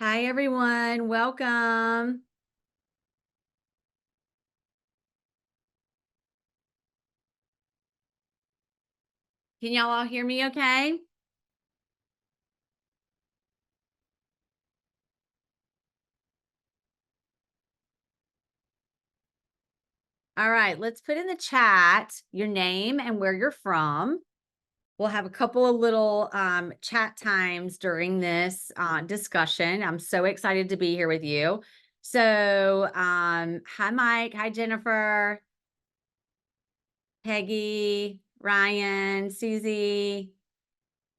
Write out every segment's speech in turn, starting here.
Hi, everyone. Welcome. Can y'all all hear me okay? All right, let's put in the chat your name and where you're from. We'll have a couple of little chat times during this discussion. I'm so excited to be here with you. So, hi, Mike. Hi, Jennifer, Peggy, Ryan, Susie,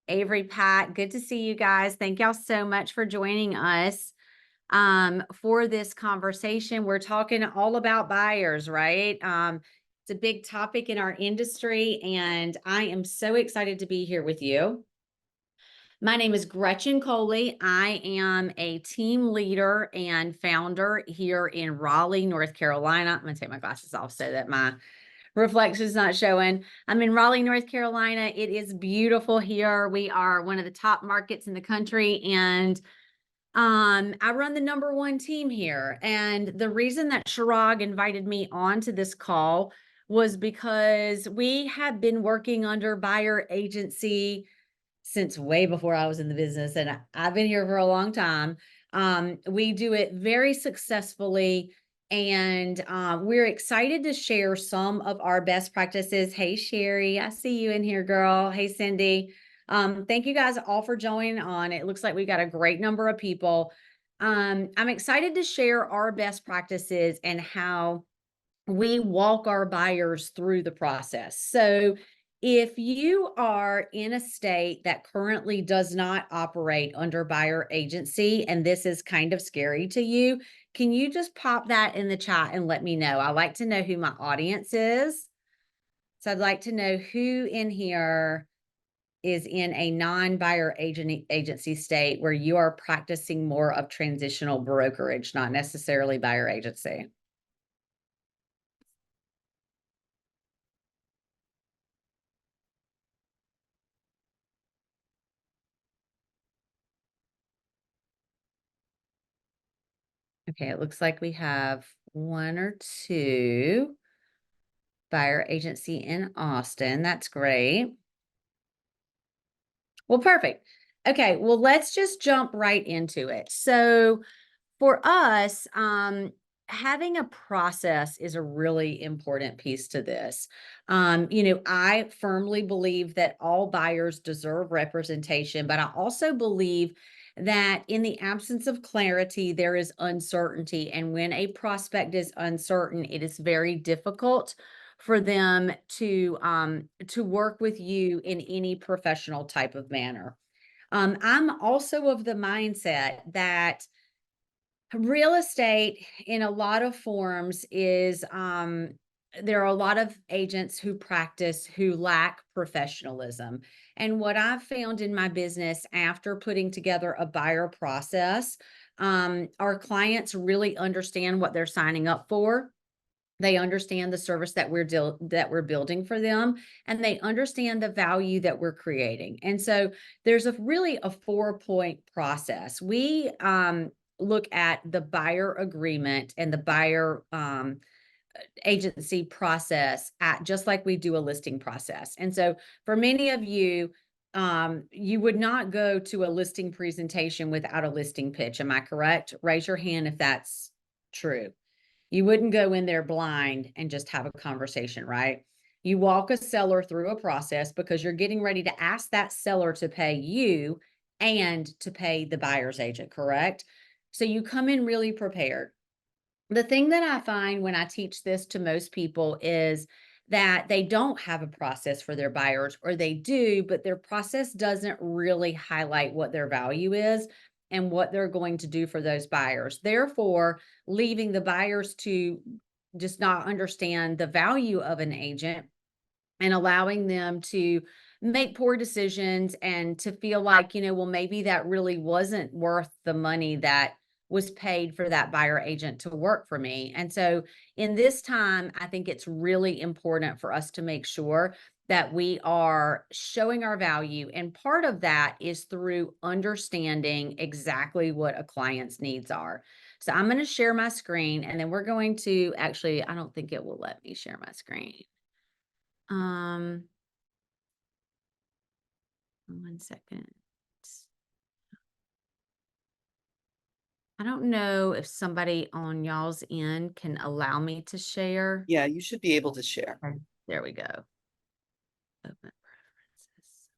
Avery, Pat. Good to see you guys. Thank y'all so much for joining us. For this conversation. We're talking all about buyers, right? It's a big topic in our industry, and I am so excited to be here with you. My name is Gretchen Coley. I am a team leader and founder here in Raleigh, North Carolina. I'm going to take my glasses off so that my reflection is not showing. I'm in Raleigh, North Carolina. It is beautiful here. We are one of the top markets in the country, and I run the #1 team here. And the reason that Chirag invited me onto this call was because we have been working under buyer agency since way before I was in the business, and I've been here for a long time. We do it very successfully, and we're excited to share some of our best practices. Hey, Sherry, I see you in here, girl. Hey, Cindy. Thank you guys all for joining on. It looks like we got a great number of people. I'm excited to share our best practices and how we walk our buyers through the process. So, if you are in a state that currently does not operate under buyer agency, and this is kind of scary to you, can you just pop that in the chat and let me know? I like to know who my audience is. So, I'd like to know who in here is in a non-buyer agency state where you are practicing more of transitional brokerage, not necessarily buyer agency. Okay, it looks like we have one or two buyer agency in Austin. That's great. Well, perfect. Okay, well, let's just jump right into it. So, for us, having a process is a really important piece to this. I firmly believe that all buyers deserve representation, but I also believe that in the absence of clarity, there is uncertainty. And when a prospect is uncertain, it is very difficult for them to work with you in any professional type of manner. I'm also of the mindset that real estate in a lot of forms is there are a lot of agents who practice who lack professionalism. And what I've found in my business after putting together a buyer process, our clients really understand what they're signing up for. They understand the service that we're building for them, and they understand the value that we're creating. And so there's really a 4-point process. We look at the buyer agreement and the buyer agency process at just like we do a listing process. And so for many of you, you would not go to a listing presentation without a listing pitch. Am I correct? Raise your hand if that's true. You wouldn't go in there blind and just have a conversation, right? You walk a seller through a process because you're getting ready to ask that seller to pay you and to pay the buyer's agent, correct? So you come in really prepared. The thing that I find when I teach this to most people is that they don't have a process for their buyers, or they do, but their process doesn't really highlight what their value is and what they're going to do for those buyers. Therefore, leaving the buyers to just not understand the value of an agent and allowing them to make poor decisions and to feel like, well, maybe that really wasn't worth the money that was paid for that buyer agent to work for me. And so in this time, I think it's really important for us to make sure that we are showing our value. And part of that is through understanding exactly what a client's needs are. So I'm going to share my screen, and then we're going to actually, I don't think it will let me share my screen. 1 second. I don't know if somebody on y'all's end can allow me to share. Yeah, you should be able to share. Okay, there we go. Open preferences.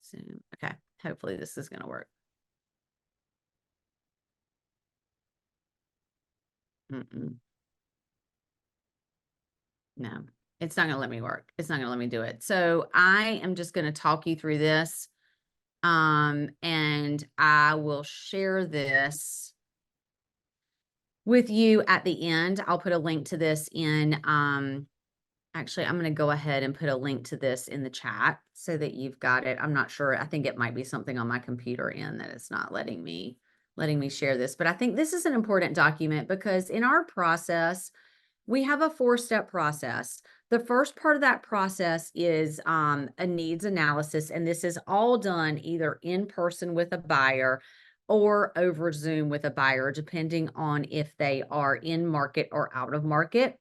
Zoom. Okay. Hopefully this is going to work. No, it's not going to let me work. It's not going to let me do it. So I am just going to talk you through this. And I will share this with you at the end. I'll put a link to this in, actually, I'm going to go ahead and put a link to this in the chat so that you've got it. I'm not sure. I think it might be something on my computer end that it's not letting me share this, but I think this is an important document because in our process, we have a 4-step process. The first part of that process is a needs analysis, and this is all done either in person with a buyer or over Zoom with a buyer, depending on if they are in market or out of market.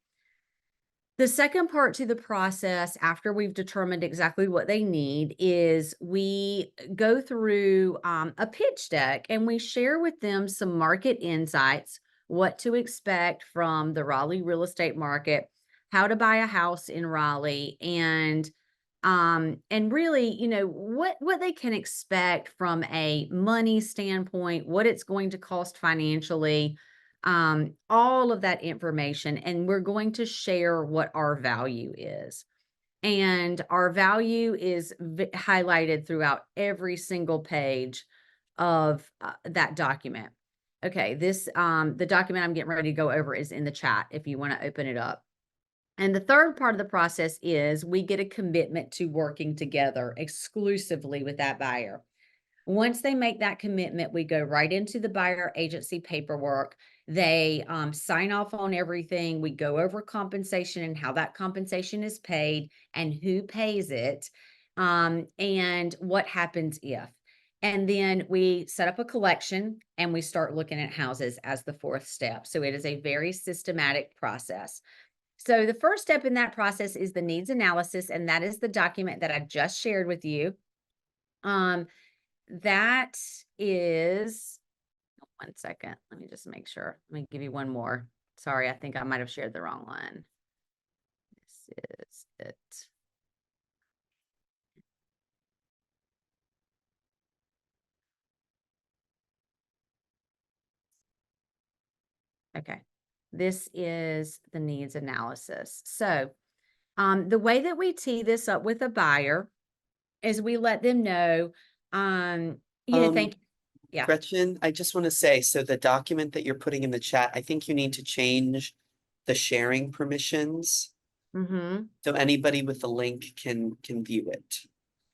The second part to the process, after we've determined exactly what they need, is we go through a pitch deck and we share with them some market insights, what to expect from the Raleigh real estate market, how to buy a house in Raleigh, and really, what they can expect from a money standpoint, what it's going to cost financially, all of that information. And we're going to share what our value is. And our value is highlighted throughout every single page of that document. Okay, the document I'm getting ready to go over is in the chat if you want to open it up. And the third part of the process is we get a commitment to working together exclusively with that buyer. Once they make that commitment, we go right into the buyer agency paperwork. They sign off on everything. We go over compensation and how that compensation is paid and who pays it, and what happens if. And then we set up a collection and we start looking at houses as the 4th step. So it is a very systematic process. So the first step in that process is the needs analysis, and that is the document that I just shared with you. That is, 1 second. Let me just make sure. Let me give you one more. Sorry, I think I might have shared the wrong one. This is it. Okay. This is the needs analysis. So, the way that we tee this up with a buyer is we let them know, thank you. Yeah. Gretchen, I just want to say, so the document that you're putting in the chat, I think you need to change the sharing permissions. So anybody with the link can view it.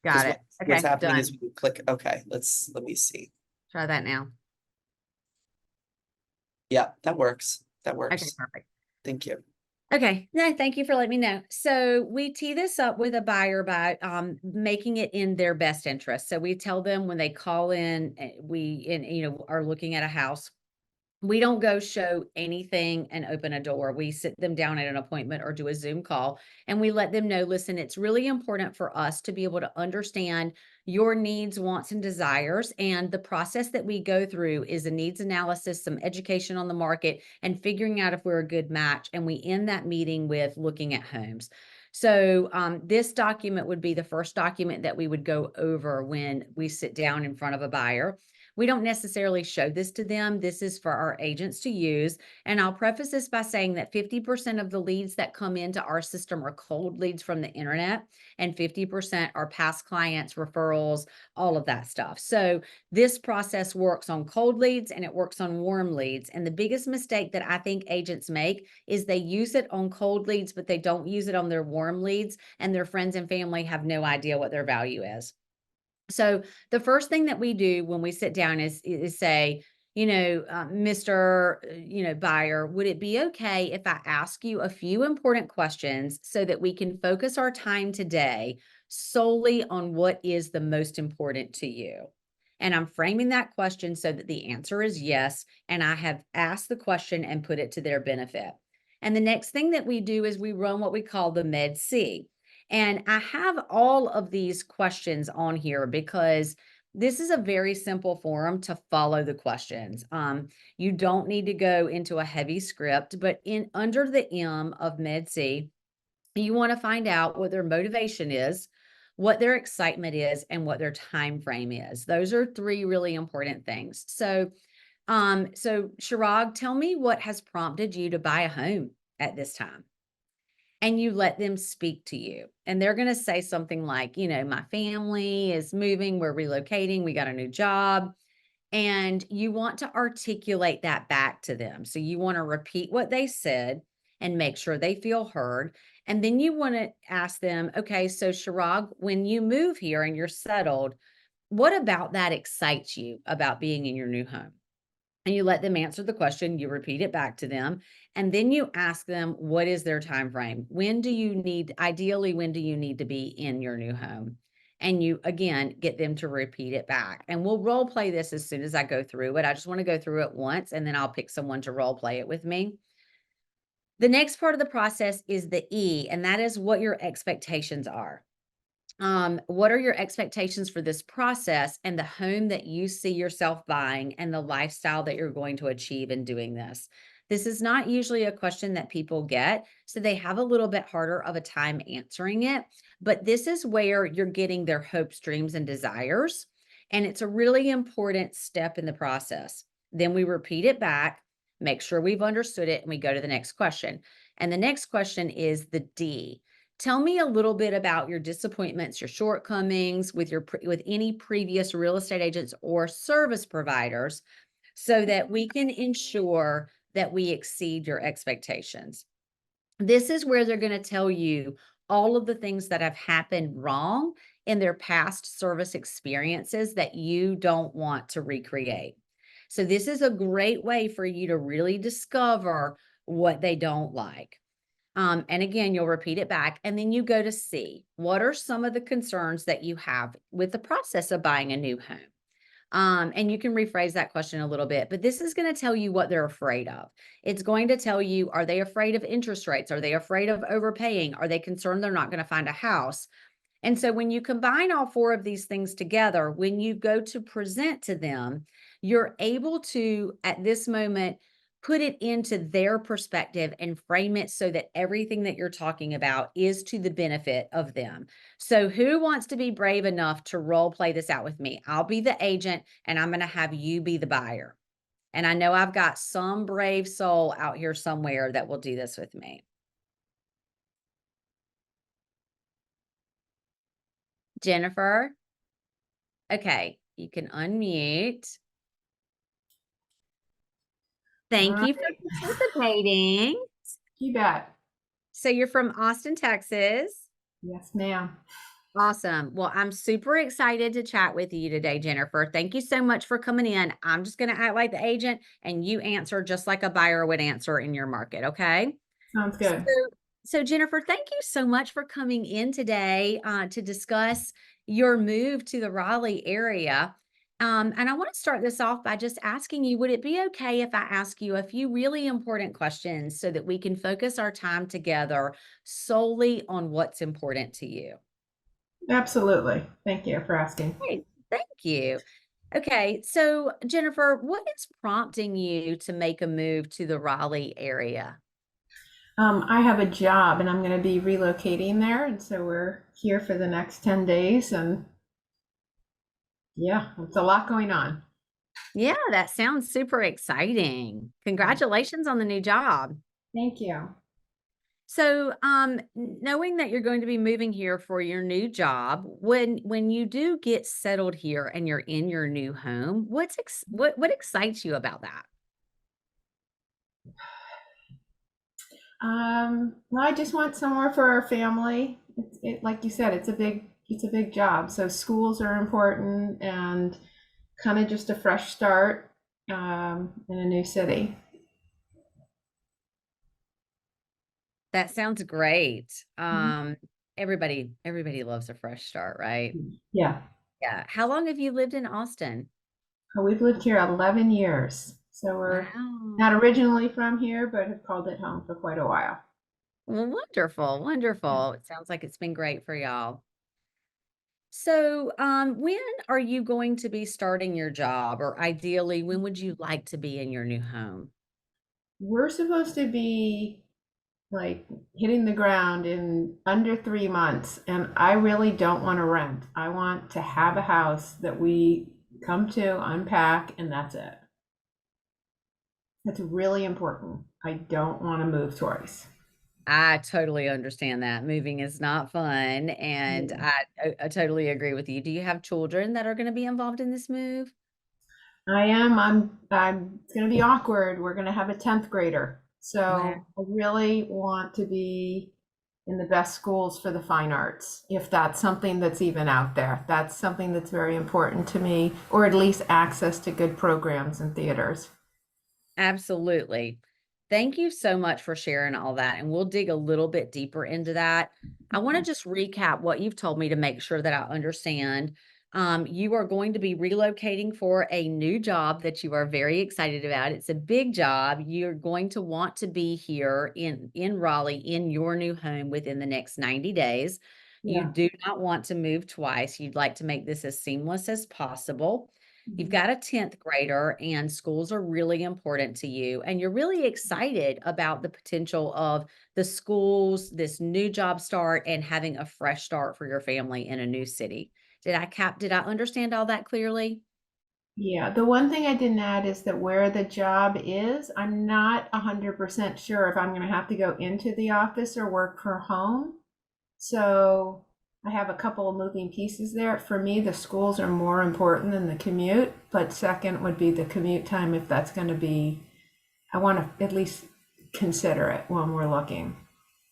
Got it. What's Okay, happening done. is we click, okay, let me see. Try that now. Yeah, that works. That Okay, works. perfect. Thank you. Okay. No, thank you for letting me know. So we tee this up with a buyer by making it in their best interest. So we tell them when they call in, are looking at a house, we don't go show anything and open a door. We sit them down at an appointment or do a Zoom call, and we let them know, listen, it's really important for us to be able to understand your needs, wants, and desires. And the process that we go through is a needs analysis, some education on the market, and figuring out if we're a good match. And we end that meeting with looking at homes. So this document would be the first document that we would go over when we sit down in front of a buyer. We don't necessarily show this to them. This is for our agents to use. And I'll preface this by saying that 50% of the leads that come into our system are cold leads from the internet, and 50% are past clients, referrals, all of that stuff. So this process works on cold leads and it works on warm leads. And the biggest mistake that I think agents make is they use it on cold leads, but they don't use it on their warm leads, and their friends and family have no idea what their value is. So the first thing that we do when we sit down is say, Mr. Buyer, would it be okay if I ask you a few important questions so that we can focus our time today solely on what is the most important to you? And I'm framing that question so that the answer is yes. And I have asked the question and put it to their benefit. And the next thing that we do is we run what we call the Med C. And I have all of these questions on here because this is a very simple forum to follow the questions. You don't need to go into a heavy script, but in under the M of Med C, you want to find out what their motivation is, what their excitement is, and what their time frame is. Those are three really important things. So Chirag, tell me what has prompted you to buy a home at this time. And you let them speak to you. And they're going to say something like, my family is moving, we're relocating, we got a new job. And you want to articulate that back to them. So you want to repeat what they said and make sure they feel heard. And then you want to ask them, okay, so Chirag, when you move here and you're settled, what about that excites you about being in your new home? And you let them answer the question, you repeat it back to them, and then you ask them, what is their time frame? Ideally, when do you need to be in your new home? And you, again, get them to repeat it back. And we'll role play this as soon as I go through it. I just want to go through it once, and then I'll pick someone to role play it with me. The next part of the process is the E, and that is what your expectations are. What are your expectations for this process and the home that you see yourself buying and the lifestyle that you're going to achieve in doing this? This is not usually a question that people get, so they have a little bit harder of a time answering it. But this is where you're getting their hopes, dreams, and desires. And it's a really important step in the process. Then we repeat it back, make sure we've understood it, and we go to the next question. And the next question is the D. Tell me a little bit about your disappointments, your shortcomings with with any previous real estate agents or service providers so that we can ensure that we exceed your expectations. This is where they're going to tell you all of the things that have happened wrong in their past service experiences that you don't want to recreate. So this is a great way for you to really discover what they don't like. And again, you'll repeat it back, and then you go to C. What are some of the concerns that you have with the process of buying a new home? And you can rephrase that question a little bit, but this is going to tell you what they're afraid of. It's going to tell you, are they afraid of interest rates? Are they afraid of overpaying? Are they concerned they're not going to find a house? And so when you combine all four of these things together, when you go to present to them, you're able to, at this moment, put it into their perspective and frame it so that everything that you're talking about is to the benefit of them. So who wants to be brave enough to role play this out with me? I'll be the agent and I'm going to have you be the buyer. And I know I've got some brave soul out here somewhere that will do this with me. Jennifer? Okay, you can unmute. Thank All you for participating. You bet. So you're from Austin, Texas. Yes, ma'am. Awesome. Well, I'm super excited to chat with you today, Jennifer. Thank you so much for coming in. I'm just going to act like the agent and you answer just like a buyer would answer in your market. Okay. Sounds good. So Jennifer, thank you so much for coming in today to discuss your move to the Raleigh area. And I want to start this off by just asking you, would it be okay if I ask you a few really important questions so that we can focus our time together solely on what's important to you? Absolutely. Thank you for asking. Great. Thank you. Okay, so Jennifer, what is prompting you to make a move to the Raleigh area? I have a job and I'm going to be relocating there. And so we're here for the next 10 days. And yeah, it's a lot going on. Yeah, that sounds super exciting. Congratulations on the new job. Thank you. So, knowing that you're going to be moving here for your new job, when you do get settled here and you're in your new home, what excites you about that? Well, I just want somewhere for our family. Like you said, it's a big job. So schools are important and kind of just a fresh start. in a new city. That sounds great. Mhm. Everybody loves a fresh start, right? Yeah. Yeah. How long have you lived in Austin? We've lived here 11 years. So we're not Wow. originally from here, but have called it home for quite a while. Well, wonderful, wonderful. It sounds like it's been great for y'all. So, when are you going to be starting your job, or ideally, when would you like to be in your new home? We're supposed to be like hitting the ground in under 3 months, and I really don't want to rent. I want to have a house that we come to, unpack, and that's it. That's really important. I don't want to move twice. I totally understand that. Moving is not fun, and Yeah. I totally agree with you. Do you have children that are going to be involved in this move? I am. It's going to be awkward. We're going to have a 10th grader. Wow. So I really want to be in the best schools for the fine arts, if that's something that's even out there. That's something that's very important to me, or at least access to good programs and theaters. Absolutely. Thank you so much for sharing all that, and we'll dig a little bit deeper into that. I want to just recap what you've told me to make sure that I understand. You are going to be relocating for a new job that you are very excited about. It's a big job. You're going to want to be here in Raleigh in your new home within the next 90 days. You Yeah. do not want to move twice. You'd like to make this as seamless as possible. You've Mhm. got a 10th grader, and schools are really important to you. And you're really excited about the potential of the schools, this new job start, and having a fresh start for your family in a new city. Did I understand all that clearly? Yeah, the one thing I didn't add is that where the job is, I'm not 100% sure if I'm going to have to go into the office or work from home. So I have a couple of moving pieces there. For me, the schools are more important than the commute, but second would be the commute time if that's going to be, I want to at least consider it when we're looking.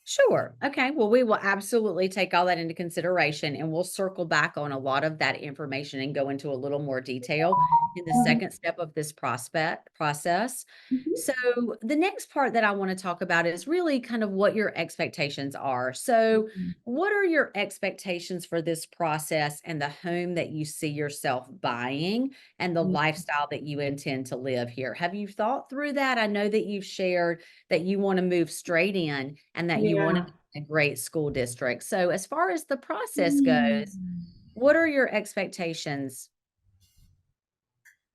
Sure. Okay. Well, we will absolutely take all that into consideration, and we'll circle back on a lot of that information and go into a little more detail in the Mhm. second step of this prospect process. Mhm. So, the next part that I want to talk about is really kind of what your expectations are. So, what are your expectations for this process and the home that you see yourself buying and the lifestyle that you intend to live here? Have you thought through that? I know that you've shared that you want to move straight in and that you want to Yeah. be in a great school district. So, as far as the process Mm. goes, what are your expectations?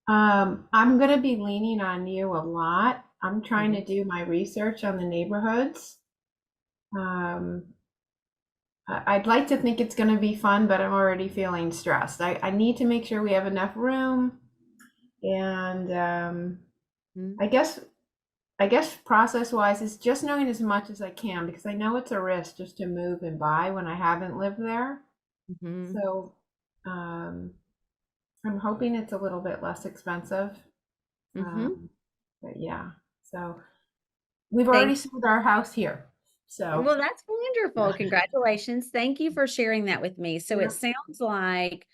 I'm going to be leaning on you a lot. I'm trying Mhm. to do my research on the neighborhoods. Um, I'd like to think it's going to be fun, but I'm already feeling stressed. I need to make sure we have enough room, and Mhm. I guess I guess process wise is just knowing as much as I can because I know it's a risk just to move and buy when I haven't lived there. Mhm. So um, I'm hoping it's a little bit less expensive. Mhm. Um, but yeah, so we've already Thank sold our house here. So Well, that's wonderful. yeah, Congratulations. Thank you for sharing that with me. So it yeah, sounds like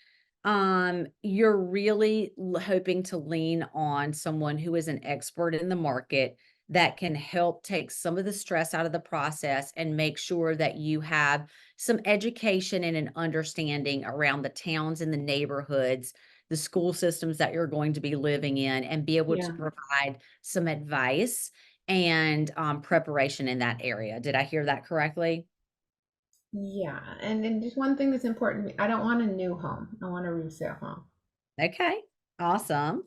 you're really hoping to lean on someone who is an expert in the market that can help take some of the stress out of the process and make sure that you have some education and an understanding around the towns and the neighborhoods, the school systems that you're going to be living in, and be able to yeah, provide some advice and preparation in that area. Did I hear that correctly? yeah. And then just one thing that's important to me, I don't want a new home. I want a resale home. Okay, awesome.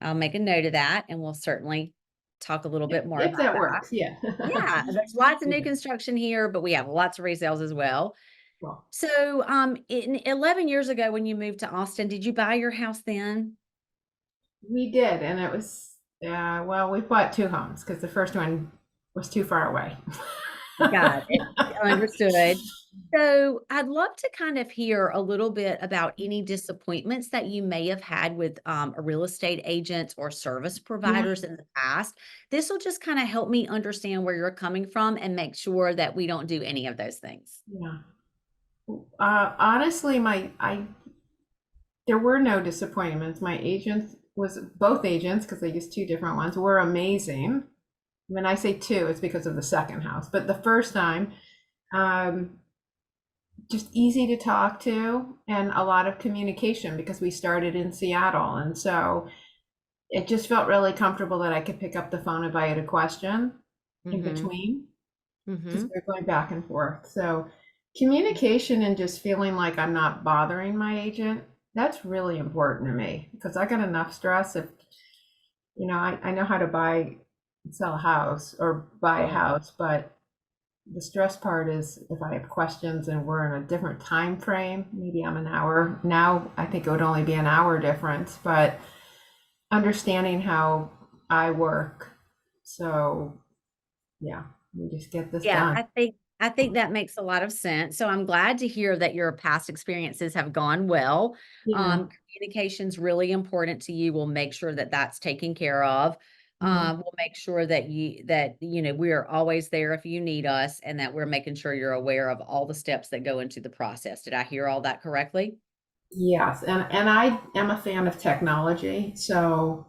I'll make a note of that, and we'll certainly talk a little bit more If about that that. works, yeah. Yeah, there's lots of new Yeah. construction here, but we have lots of resales as well. Well, So, in 11 years ago when you moved to Austin, did you buy your house then? we did, and it was well, we bought two homes because the first one was too far away. Got it. Understood. So I'd love to kind of hear a little bit about any disappointments that you may have had with a real estate agents or service Yeah, providers in the past. This will just kind of help me understand where you're coming from and make sure that we don't do any of those things. yeah. Honestly, my I there were no disappointments. My agents was both agents, because they used two different ones, were amazing. When I say two, it's because of the second house, but the first time, just easy to talk to and a lot of communication because we started in Seattle. And so it just felt really comfortable that I could pick up the phone if I had a question in between, because we're going back and forth. So communication and just feeling like I'm not bothering my agent, that's really important to me, because I got enough stress. If, I know how to buy, sell a house or buy a house, but the stress part is if I have questions and we're in a different time frame, maybe I'm an hour. Now I think it would only be an hour difference, but understanding how I work. So yeah, we just get this Yeah, done. I think that makes a lot of sense. So I'm glad to hear that your past experiences have gone well. Yeah. Communication's really important to you. We'll make sure that that's taken care of. We'll make sure that we are always there if you need us, and that we're making sure you're aware of all the steps that go into the process. Did I hear all that correctly? Yes, and I am a fan of technology, so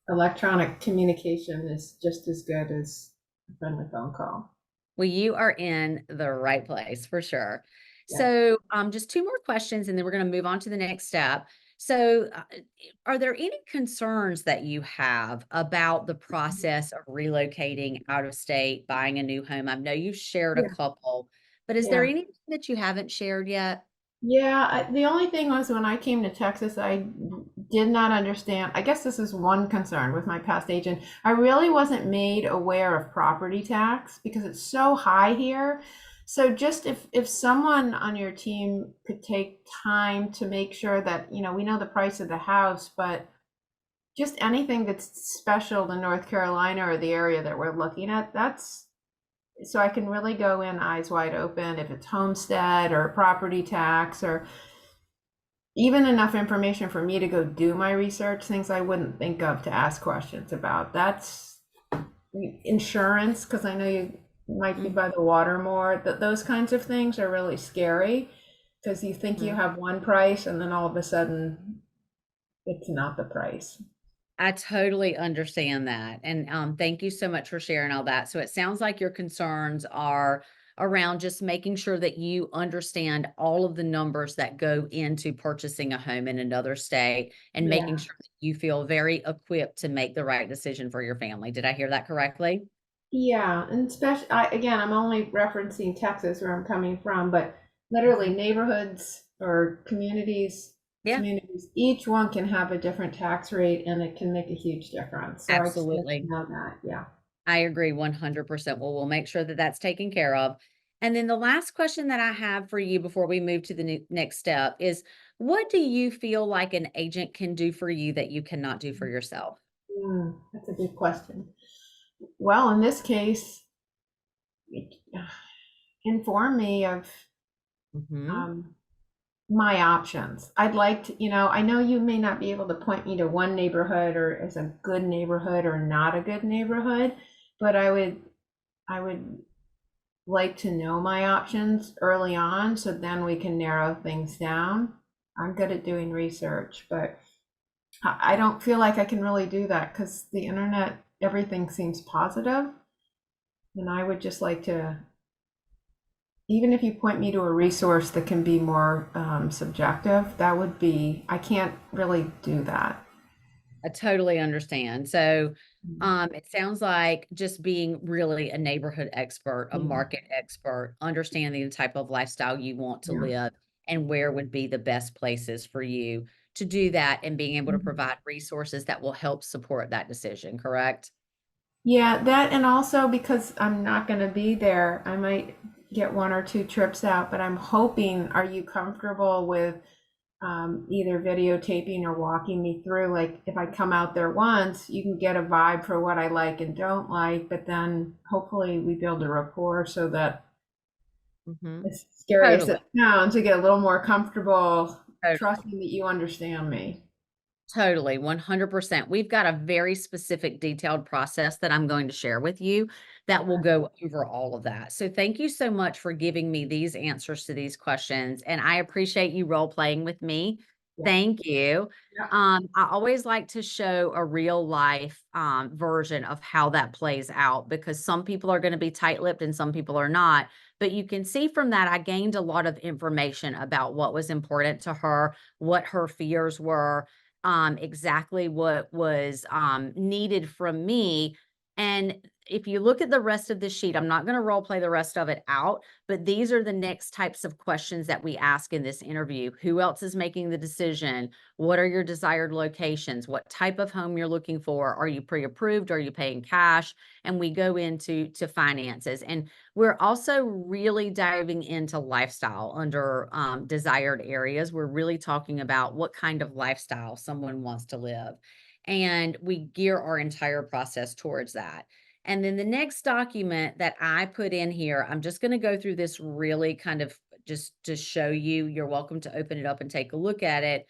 electronic communication is just as good as a friendly phone call. Well, you are in the right place for sure. Yeah. So, just two more questions, and then we're going to move on to the next step. So, are there any concerns that you have about the process of relocating out of state, buying a new home? I know you've shared a Yeah. couple, but is there Yeah. anything that you haven't shared yet? Yeah, the only thing was when I came to Texas, I did not understand. I guess this is one concern with my past agent. I really wasn't made aware of property tax because it's so high here. So just if someone on your team could take time to make sure that, we know the price of the house, but just anything that's special to North Carolina or the area that we're looking at, that's so I can really go in eyes wide open if it's homestead or property tax, or even enough information for me to go do my research, things I wouldn't think of to ask questions about. That's insurance, because I know you might be by the water more. Those kinds of things are really scary because you think you have one price and then all of a sudden it's not the price. I totally understand that. And thank you so much for sharing all that. So it sounds like your concerns are around just making sure that you understand all of the numbers that go into purchasing a home in another state, and making Yeah. sure that you feel very equipped to make the right decision for your family. Did I hear that correctly? Yeah, and especially again, I'm only referencing Texas where I'm coming from, but literally Mhm. neighborhoods or Yeah, communities, each one can have a different tax rate and it can make a huge difference. So I just like to absolutely. know that. Yeah. I agree 100%. Well, we'll make sure that that's taken care of. And then the last question that I have for you before we move to the next step is, what do you feel like an agent can do for you that you cannot do for yourself? That's a good question. Well, in this case, inform me of Hmm. um, my options. I'd like to, I know you may not be able to point me to one neighborhood or as a good neighborhood or not a good neighborhood, but I would like to know my options early on so then we can narrow things down. I'm good at doing research, but I don't feel like I can really do that because the internet, everything seems positive, and I would just like to, even if you point me to a resource that can be more subjective, that would be, I can't really do that. I totally understand. So, it sounds like just being really a neighborhood expert, a Yeah, market expert, understanding the type of lifestyle you want to yeah. live, and where would be the best places for you to do that, and being able to Mhm. provide resources that will help support that decision, correct? Yeah, that, and also because I'm not going to be there, I might get one or two trips out, but I'm hoping, are you comfortable with either videotaping or walking me through? Like if I come out there once, you can get a vibe for what I like and don't like, but then hopefully we build a rapport so that, Mhm. as scary as it Totally, sounds, to get a little more comfortable totally. trusting that you understand me. Totally, 100%. We've got a very specific detailed process that I'm going to share with you that will go over all of that. So thank you so much for giving me these answers to these questions, and I appreciate you role playing with me Thank you. Yeah. I always like to show a real life version of how that plays out because some people are going to be tight-lipped and some people are not. But you can see from that, I gained a lot of information about what was important to her, what her fears were, exactly what was needed from me. And if you look at the rest of the sheet, I'm not going to role play the rest of it out, but these are the next types of questions that we ask in this interview. Who else is making the decision? What are your desired locations? What type of home you're looking for? Are you pre-approved? Are you paying cash? And we go into finances. And we're also really diving into lifestyle under desired areas. We're really talking about what kind of lifestyle someone wants to live. And we gear our entire process towards that. And then the next document that I put in here, I'm just going to go through this really kind of just to show you. You're welcome to open it up and take a look at it.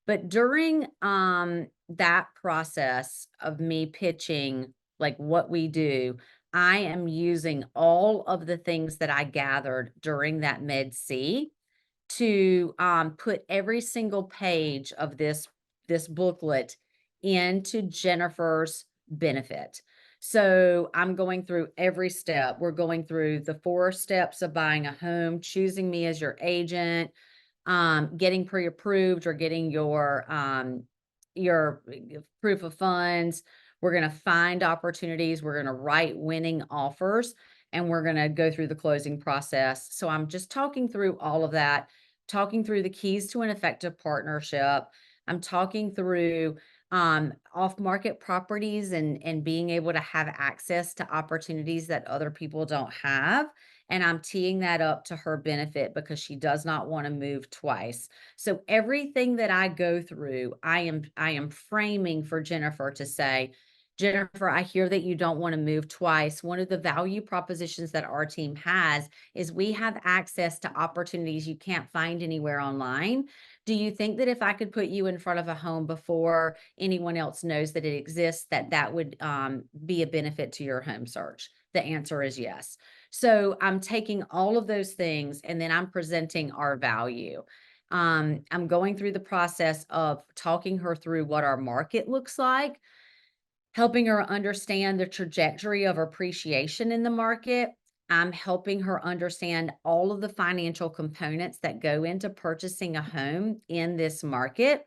But during that process of me pitching like what we do, I am using all of the things that I gathered during that Med C to put every single page of this booklet into Jennifer's benefit. So I'm going through every step. We're going through the 4 steps of buying a home, choosing me as your agent, getting pre-approved or getting your proof of funds. We're going to find opportunities. We're going to write winning offers and we're going to go through the closing process. So I'm just talking through all of that, talking through the keys to an effective partnership. I'm talking through off-market properties and being able to have access to opportunities that other people don't have. And I'm teeing that up to her benefit because she does not want to move twice. So everything that I go through, I am framing for Jennifer to say, Jennifer, I hear that you don't want to move twice. One of the value propositions that our team has is we have access to opportunities you can't find anywhere online. Do you think that if I could put you in front of a home before anyone else knows that it exists, that would be a benefit to your home search? The answer is yes. So I'm taking all of those things and then I'm presenting our value. I'm going through the process of talking her through what our market looks like, helping her understand the trajectory of appreciation in the market. I'm helping her understand all of the financial components that go into purchasing a home in this market.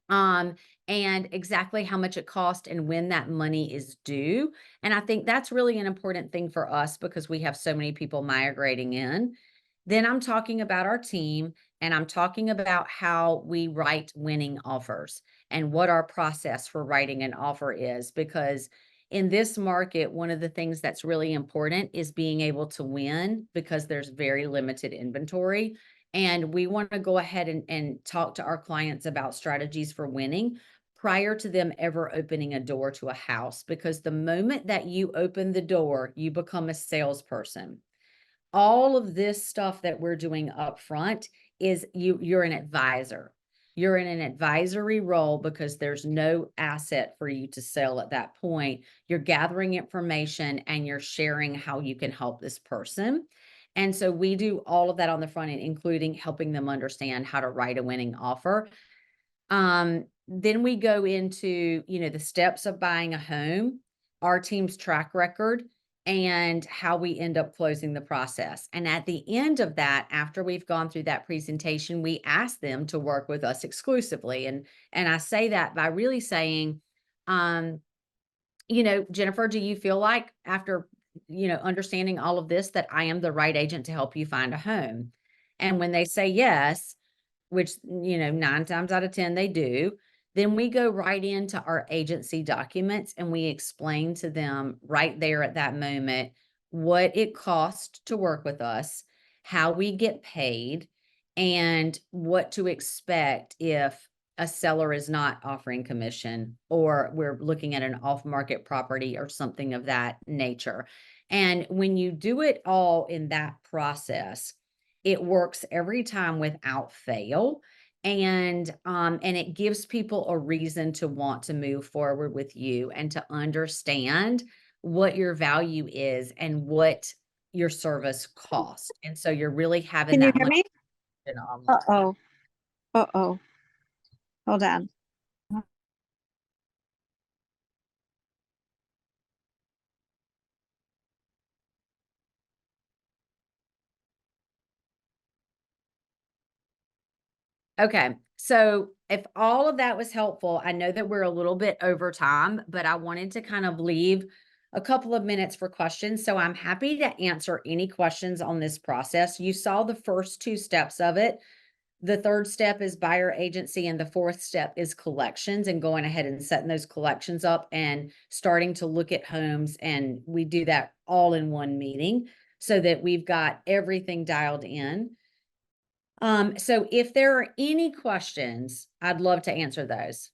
And exactly how much it costs and when that money is due. And I think that's really an important thing for us because we have so many people migrating in. Then I'm talking about our team and I'm talking about how we write winning offers and what our process for writing an offer is. Because in this market, one of the things that's really important is being able to win because there's very limited inventory. And we want to go ahead and talk to our clients about strategies for winning prior to them ever opening a door to a house. Because the moment that you open the door, you become a salesperson. All of this stuff that we're doing up front is you're an advisor. You're in an advisory role because there's no asset for you to sell at that point. You're gathering information and you're sharing how you can help this person. And so we do all of that on the front end, including helping them understand how to write a winning offer. Then we go into, the steps of buying a home, our team's track record, and how we end up closing the process. And at the end of that, after we've gone through that presentation, we ask them to work with us exclusively. And I say that by really saying, Jennifer, do you feel like after, understanding all of this, that I am the right agent to help you find a home? And when they say yes, which, 9 times out of 10 they do, then we go right into our agency documents and we explain to them right there at that moment what it costs to work with us, how we get paid, and what to expect if a seller is not offering commission or we're looking at an off-market property or something of that nature. And when you do it all in that process, it works every time without fail. And it gives people a reason to want to move forward with you and to understand what your value is and what your service costs. And so you're really having Can you that hear much me? on. Uh-oh. Uh-oh. Hold on. Okay, so if all of that was helpful, I know that we're a little bit over time, but I wanted to kind of leave a couple of minutes for questions. So I'm happy to answer any questions on this process. You saw the first two steps of it. The third step is buyer agency, and the fourth step is collections and going ahead and setting those collections up and starting to look at homes. And we do that all in one meeting so that we've got everything dialed in. So if there are any questions, I'd love to answer those.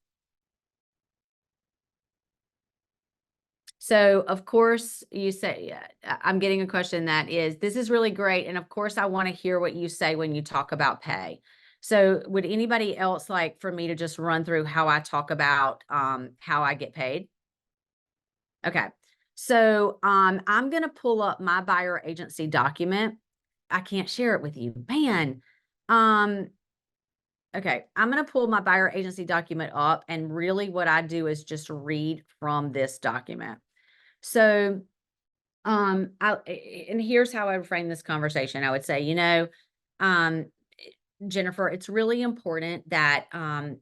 So of course you say, I'm getting a question that is, this is really great. And of course I want to hear what you say when you talk about pay. So would anybody else like for me to just run through how I talk about, how I get paid? Okay. So, I'm going to pull up my buyer agency document. I can't share it with you, man. Okay, I'm going to pull my buyer agency document up, and really what I do is just read from this document. So, and here's how I would frame this conversation. I would say, um, Jennifer, it's really important that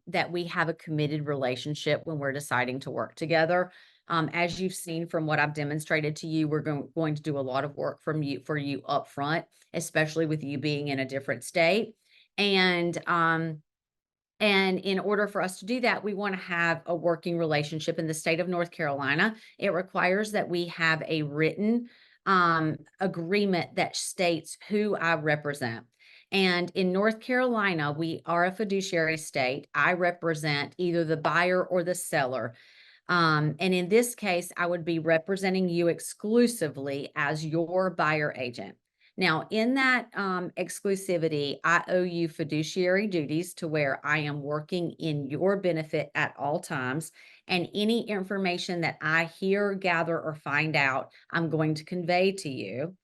that we have a committed relationship when we're deciding to work together. As you've seen from what I've demonstrated to you, we're going to do a lot of work for you up front, especially with you being in a different state. And in order for us to do that, we want to have a working relationship in the state of North Carolina. It requires that we have a written agreement that states who I represent. And in North Carolina, we are a fiduciary state. I represent either the buyer or the seller. And in this case, I would be representing you exclusively as your buyer agent. Now, in that exclusivity, I owe you fiduciary duties to where I am working in your benefit at all times. And any information that I hear, gather, or find out, I'm going to convey to you.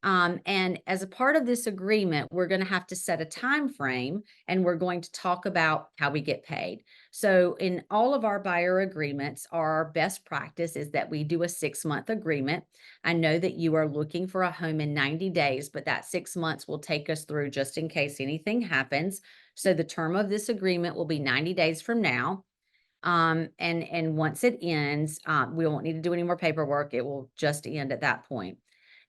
And as a part of this agreement, we're going to have to set a time frame, and we're going to talk about how we get paid. So in all of our buyer agreements, our best practice is that we do a 6-month agreement. I know that you are looking for a home in 90 days, but that 6 months will take us through just in case anything happens. So the term of this agreement will be 90 days from now. And once it ends, we won't need to do any more paperwork. It will just end at that point.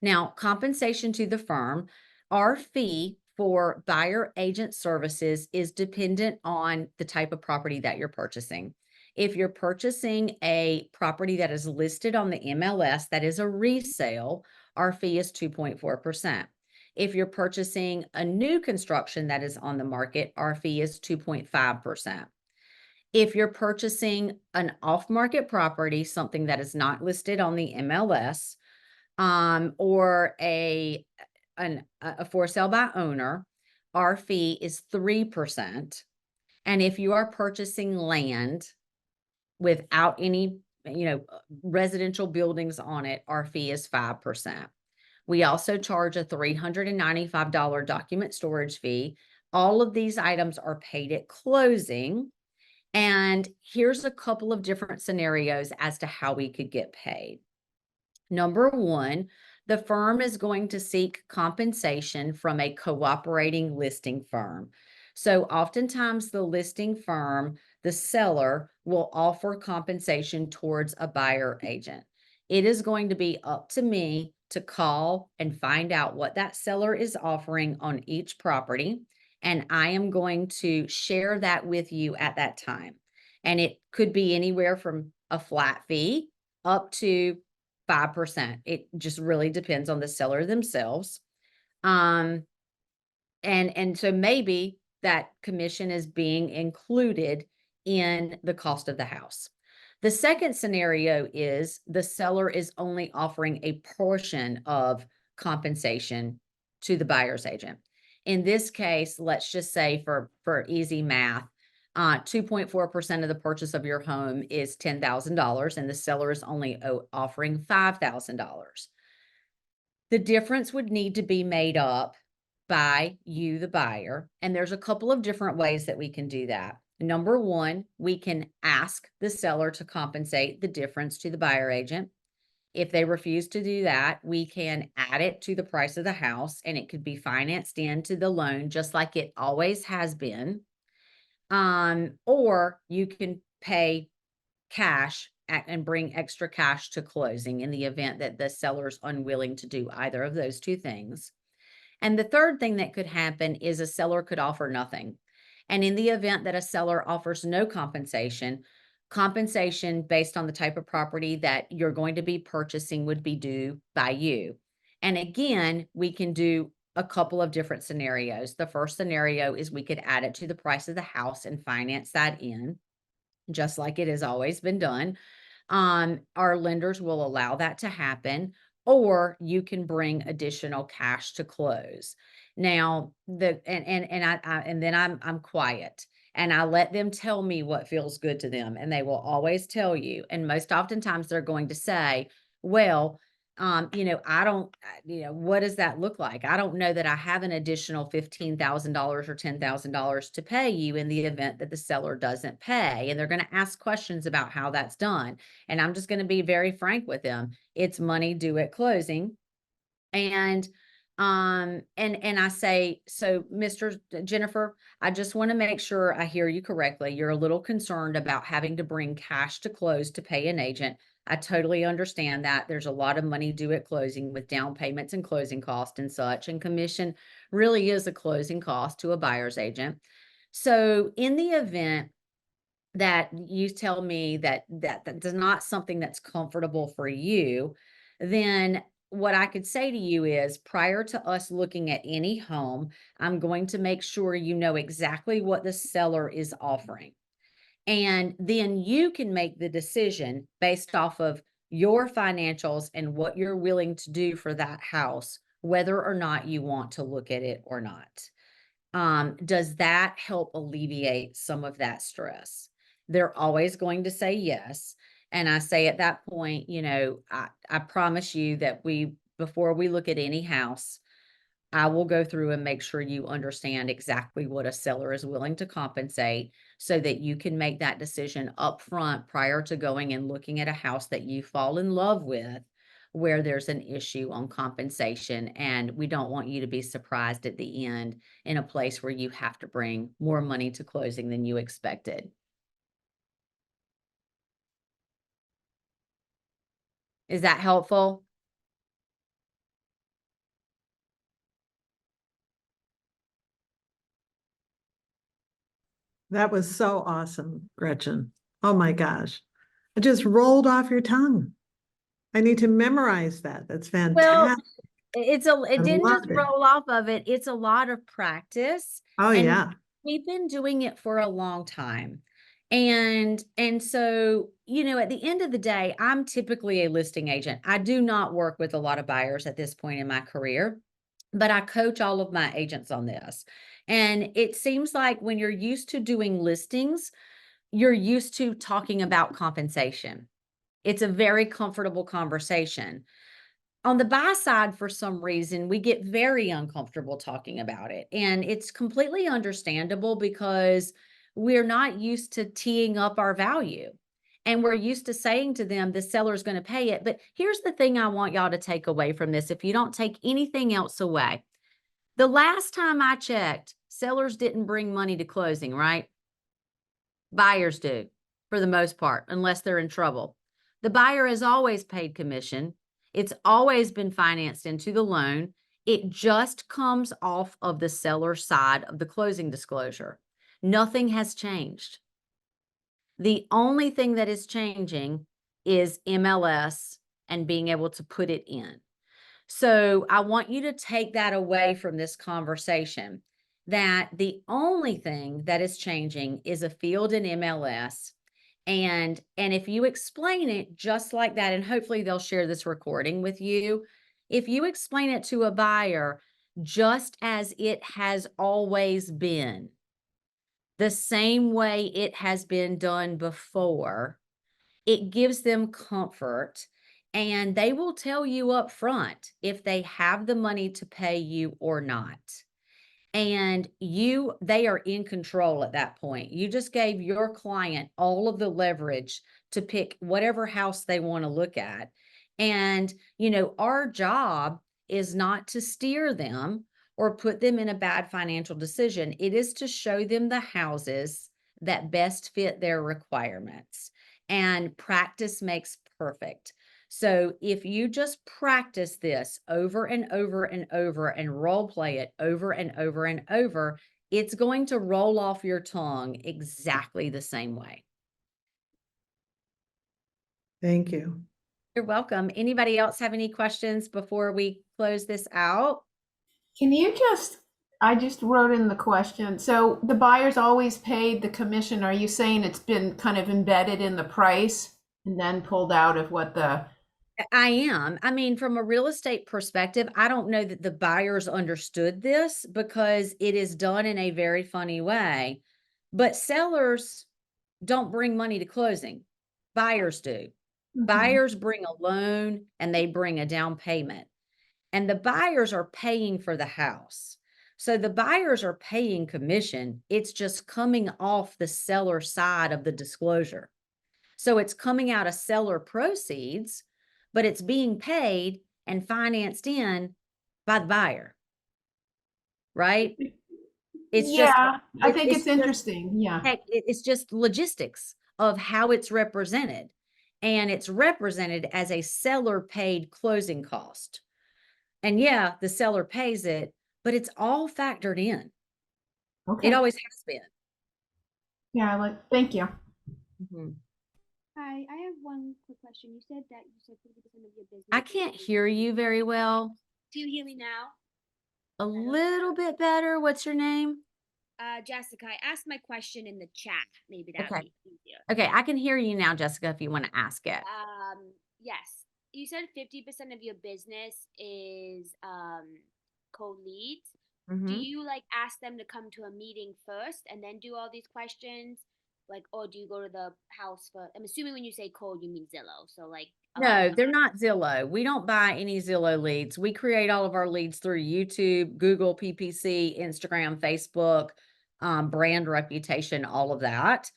Now, compensation to the firm, our fee for buyer agent services is dependent on the type of property that you're purchasing. If you're purchasing a property that is listed on the MLS, that is a resale, our fee is 2.4%. If you're purchasing a new construction that is on the market, our fee is 2.5%. If you're purchasing an off-market property, something that is not listed on the MLS, or a for sale by owner, our fee is 3%. And if you are purchasing land without any, residential buildings on it, our fee is 5%. We also charge a $395 document storage fee. All of these items are paid at closing. And here's a couple of different scenarios as to how we could get paid. Number one, the firm is going to seek compensation from a cooperating listing firm. So oftentimes the listing firm, the seller, will offer compensation towards a buyer agent. It is going to be up to me to call and find out what that seller is offering on each property. And I am going to share that with you at that time. And it could be anywhere from a flat fee up to 5%. It just really depends on the seller themselves. And so maybe that commission is being included in the cost of the house. The second scenario is the seller is only offering a portion of compensation to the buyer's agent. In this case, let's just say for easy math, 2.4% of the purchase of your home is $10,000, and the seller is only offering $5,000. The difference would need to be made up by you, the buyer, and there's a couple of different ways that we can do that. Number one, we can ask the seller to compensate the difference to the buyer agent. If they refuse to do that, we can add it to the price of the house and it could be financed into the loan just like it always has been. Or you can pay cash and bring extra cash to closing in the event that the seller's unwilling to do either of those two things. And the third thing that could happen is a seller could offer nothing. And in the event that a seller offers no compensation, compensation based on the type of property that you're going to be purchasing would be due by you. And again, we can do a couple of different scenarios. The first scenario is we could add it to the price of the house and finance that in, just like it has always been done. Our lenders will allow that to happen, or you can bring additional cash to close. Now, and then I'm quiet and I let them tell me what feels good to them, and they will always tell you. And most oftentimes they're going to say, well, I don't, what does that look like? I don't know that I have an additional $15,000 or $10,000 to pay you in the event that the seller doesn't pay. And they're going to ask questions about how that's done. And I'm just going to be very frank with them. It's money due at closing. And I say, so Mr. Jennifer, I just want to make sure I hear you correctly. You're a little concerned about having to bring cash to close to pay an agent. I totally understand that. There's a lot of money due at closing with down payments and closing costs and such, and commission really is a closing cost to a buyer's agent. So in the event that you tell me that is not something that's comfortable for you, then what I could say to you is, prior to us looking at any home, I'm going to make sure you know exactly what the seller is offering. And then you can make the decision based off of your financials and what you're willing to do for that house, whether or not you want to look at it or not. Does that help alleviate some of that stress? They're always going to say yes. And I say at that point, I promise you that before we look at any house, I will go through and make sure you understand exactly what a seller is willing to compensate so that you can make that decision up front prior to going and looking at a house that you fall in love with, where there's an issue on compensation. And we don't want you to be surprised at the end in a place where you have to bring more money to closing than you expected. Is that helpful? That was so awesome, Gretchen. Oh my gosh. It just rolled off your tongue. I need to memorize that. That's fantastic. It didn't just roll off of it. It's a lot of practice. Oh, and yeah. We've been doing it for a long time. And so, at the end of the day, I'm typically a listing agent. I do not work with a lot of buyers at this point in my career, but I coach all of my agents on this. And it seems like when you're used to doing listings, you're used to talking about compensation. It's a very comfortable conversation. On the buy side, for some reason, we get very uncomfortable talking about it. And it's completely understandable because we're not used to teeing up our value. And we're used to saying to them, the seller's going to pay it. But here's the thing I want y'all to take away from this. If you don't take anything else away, the last time I checked, sellers didn't bring money to closing, right? Buyers do, for the most part, unless they're in trouble. The buyer has always paid commission. It's always been financed into the loan. It just comes off of the seller side of the closing disclosure. Nothing has changed. The only thing that is changing is MLS and being able to put it in. So I want you to take that away from this conversation, that the only thing that is changing is a field in MLS. And if you explain it just like that, and hopefully they'll share this recording with you, if you explain it to a buyer just as it has always been, the same way it has been done before, it gives them comfort, and they will tell you up front if they have the money to pay you or not. And they are in control at that point. You just gave your client all of the leverage to pick whatever house they want to look at. And, our job is not to steer them or put them in a bad financial decision. It is to show them the houses that best fit their requirements. And practice makes perfect. So if you just practice this over and over and over and role play it over and over and over, it's going to roll off your tongue exactly the same way. Thank you. You're welcome. Anybody else have any questions before we close this out? Can you I just wrote in the question. So the buyers always paid the commission. Are you saying it's been kind of embedded in the price and then pulled out of what the I am. I mean, from a real estate perspective, I don't know that the buyers understood this because it is done in a very funny way. But sellers don't bring money to closing. Buyers do. Mhm. Buyers bring a loan and they bring a down payment. And the buyers are paying for the house. So the buyers are paying commission. It's just coming off the seller side of the disclosure. So it's coming out of seller proceeds, but it's being paid and financed in by the buyer. Right? It's just, Yeah, I think it's just interesting. Yeah. it's just logistics of how it's represented. And it's represented as a seller paid closing cost. And yeah, the seller pays it, but it's all factored in. It Okay. always has been. Yeah, thank you. Mhm. Hi, I have one quick question. You said 50% of your business. I can't hear you very well. Do you hear me now? A little bit better. What's your name? Jessica, I asked my question in the chat. Maybe that'd Okay. be easier. Okay, I can hear you now, Jessica, if you want to ask it. Yes. You said 50% of your business is cold leads. Do Mhm. you ask them to come to a meeting first and then do all these questions? Or do you go to the house first? I'm assuming when you say cold, you mean Zillow. So No, they're not Zillow. We don't buy any Zillow leads. We create all of our leads through YouTube, Google, PPC, Instagram, Facebook, brand reputation, all of that.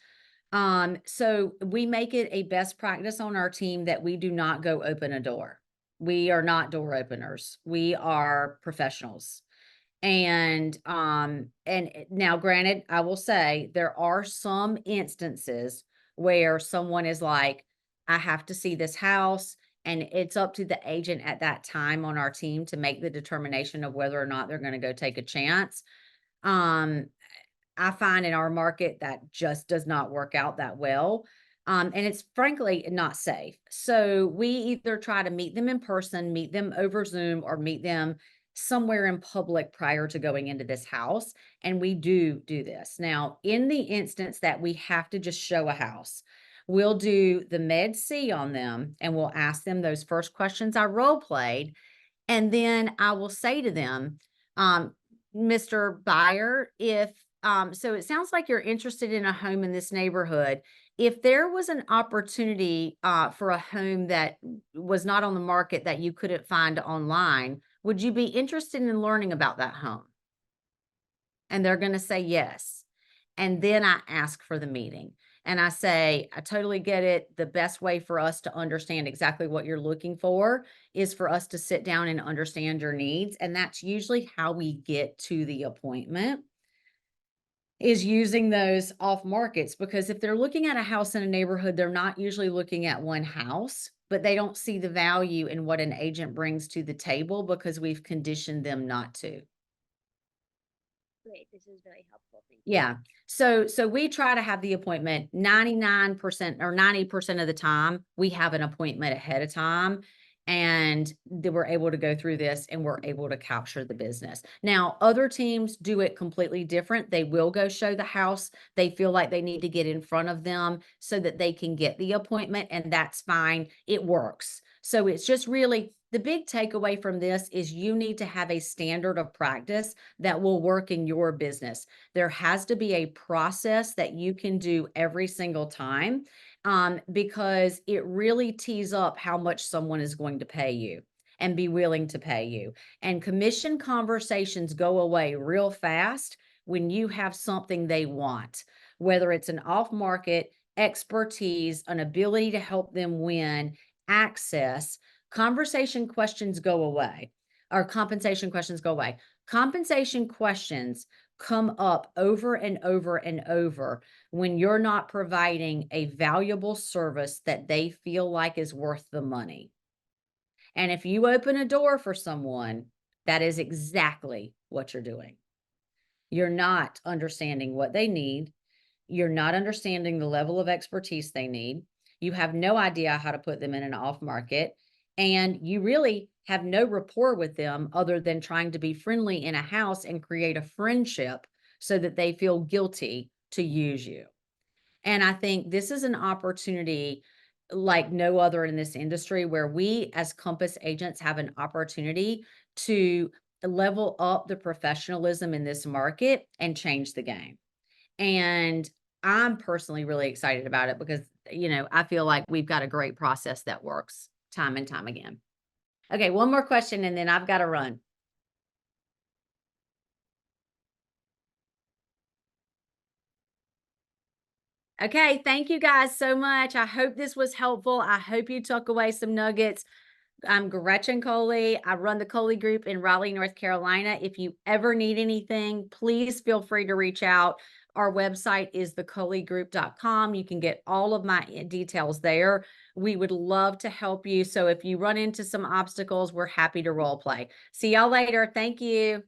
So we make it a best practice on our team that we do not go open a door. We are not door openers. We are professionals. And now granted, I will say there are some instances where someone is like, I have to see this house, and it's up to the agent at that time on our team to make the determination of whether or not they're going to go take a chance. Um, I find in our market that just does not work out that well. And it's frankly not safe. So we either try to meet them in person, meet them over Zoom, or meet them somewhere in public prior to going into this house. And we do this. Now, in the instance that we have to just show a house, we'll do the Med C on them and we'll ask them those first questions I role played. And then I will say to them, Mr. Buyer, so it sounds like you're interested in a home in this neighborhood. If there was an opportunity for a home that was not on the market that you couldn't find online, would you be interested in learning about that home? And they're going to say yes. And then I ask for the meeting. And I say, I totally get it. The best way for us to understand exactly what you're looking for is for us to sit down and understand your needs. And that's usually how we get to the appointment, is using those off markets. Because if they're looking at a house in a neighborhood, they're not usually looking at one house, but they don't see the value in what an agent brings to the table because we've conditioned them not to. Great. This is very helpful. Thank you. Yeah. So we try to have the appointment 99% or 90% of the time. We have an appointment ahead of time, and then we're able to go through this and we're able to capture the business. Now, other teams do it completely different. They will go show the house. They feel like they need to get in front of them so that they can get the appointment, and that's fine. It works. So it's just really the big takeaway from this is you need to have a standard of practice that will work in your business. There has to be a process that you can do every single time, because it really tees up how much someone is going to pay you. and be willing to pay you. And commission conversations go away real fast when you have something they want, whether it's an off-market expertise, an ability to help them win, access. Conversation questions go away, or compensation questions go away. Compensation questions come up over and over and over when you're not providing a valuable service that they feel like is worth the money. And if you open a door for someone, that is exactly what you're doing. You're not understanding what they need. You're not understanding the level of expertise they need. You have no idea how to put them in an off market. And you really have no rapport with them other than trying to be friendly in a house and create a friendship so that they feel guilty to use you. And I think this is an opportunity like no other in this industry, where we as Compass agents have an opportunity to level up the professionalism in this market and change the game. And I'm personally really excited about it because, I feel like we've got a great process that works time and time again. Okay, one more question and then I've got to run. Okay, thank you guys so much. I hope this was helpful. I hope you took away some nuggets. I'm Gretchen Coley. I run the Coley Group in Raleigh, North Carolina. If you ever need anything, please feel free to reach out. Our website is thecoleygroup.com. You can get all of my details there. We would love to help you. So if you run into some obstacles, we're happy to role play. See y'all later. Thank you.